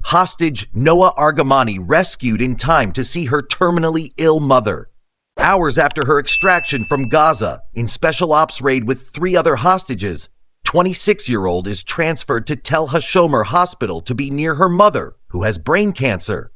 Hostage Noa Argamani rescued in time to see her terminally ill mother. Hours after her extraction from Gaza in special ops raid with 3 other hostages, 26-year-old is transferred to Tel Hashomer Hospital to be near her mother, who has brain cancer.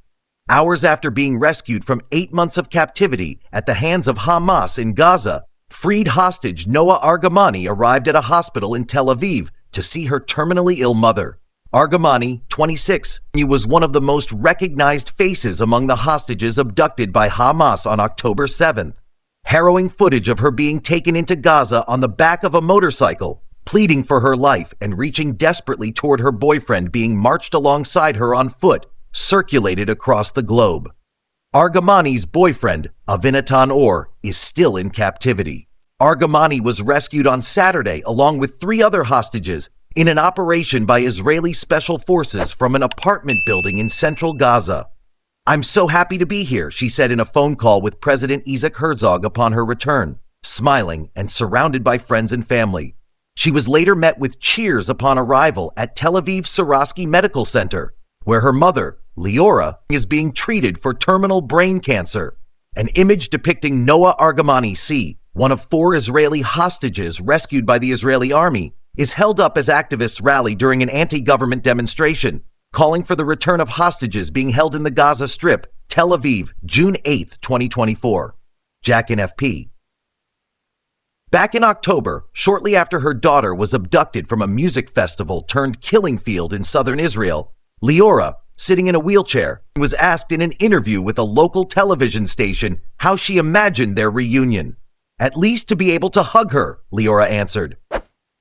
Hours after being rescued from 8 months of captivity at the hands of Hamas in Gaza, freed hostage Noa Argamani arrived at a hospital in Tel Aviv to see her terminally ill mother. Argamani, 26, was one of the most recognized faces among the hostages abducted by Hamas on October 7th. Harrowing footage of her being taken into Gaza on the back of a motorcycle, pleading for her life and reaching desperately toward her boyfriend being marched alongside her on foot, circulated across the globe. Argamani's boyfriend, Avinatan Or, is still in captivity. Argamani was rescued on Saturday along with 3 other hostages in an operation by Israeli special forces from an apartment building in central Gaza. "I'm so happy to be here," she said in a phone call with President Isaac Herzog upon her return, smiling and surrounded by friends and family. She was later met with cheers upon arrival at Tel Aviv Sourasky Medical Center, where her mother, Liora, is being treated for terminal brain cancer. An image depicting Noa Argamani C., one of 4 Israeli hostages rescued by the Israeli army, is held up as activists rally during an anti-government demonstration, calling for the return of hostages being held in the Gaza Strip, Tel Aviv, June 8, 2024. Jack in FP. Back in October, shortly after her daughter was abducted from a music festival turned killing field in southern Israel, Liora, sitting in a wheelchair, was asked in an interview with a local television station how she imagined their reunion. "At least to be able to hug her," Liora answered.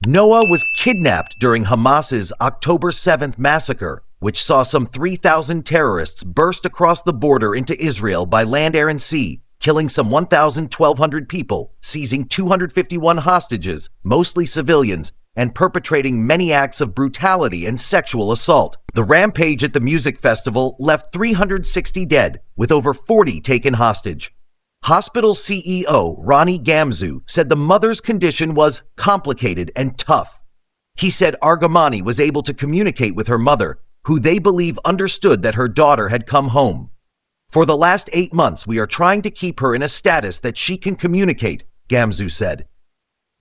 Noa was kidnapped during Hamas's October 7th massacre, which saw some 3,000 terrorists burst across the border into Israel by land, air, and sea, killing some 1,200 people, seizing 251 hostages, mostly civilians, and perpetrating many acts of brutality and sexual assault. The rampage at the music festival left 360 dead, with over 40 taken hostage. Hospital CEO Ronnie Gamzu said the mother's condition was complicated and tough. He said Argamani was able to communicate with her mother, who they believe understood that her daughter had come home. "For the last 8 months, we are trying to keep her in a status that she can communicate," Gamzu said.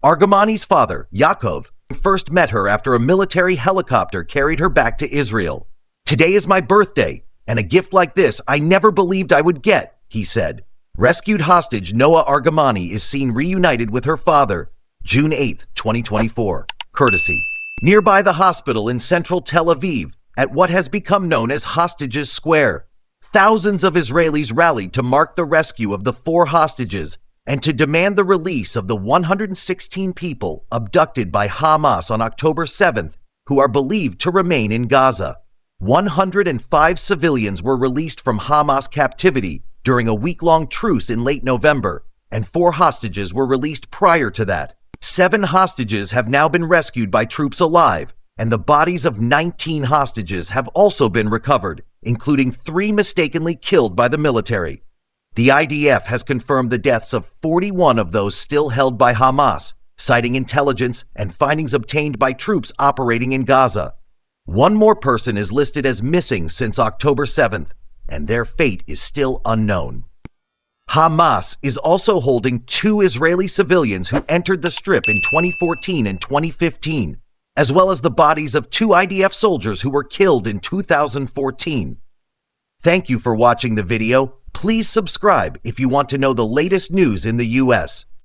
Argamani's father, Yaakov, first met her after a military helicopter carried her back to Israel. "Today is my birthday, and a gift like this I never believed I would get," he said. Rescued hostage Noa Argamani is seen reunited with her father, June 8, 2024, courtesy. Nearby the hospital in central Tel Aviv, at what has become known as Hostages Square, thousands of Israelis rallied to mark the rescue of the 4 hostages and to demand the release of the 116 people abducted by Hamas on October 7th, who are believed to remain in Gaza. 105 civilians were released from Hamas captivity during a week-long truce in late November, and 4 hostages were released prior to that. 7 hostages have now been rescued by troops alive, and the bodies of 19 hostages have also been recovered, including 3 mistakenly killed by the military. The IDF has confirmed the deaths of 41 of those still held by Hamas, citing intelligence and findings obtained by troops operating in Gaza. 1 more person is listed as missing since October 7th, and their fate is still unknown. Hamas is also holding 2 Israeli civilians who entered the Strip in 2014 and 2015, as well as the bodies of 2 IDF soldiers who were killed in 2014. Thank you for watching the video. Please subscribe if you want to know the latest news in the U.S.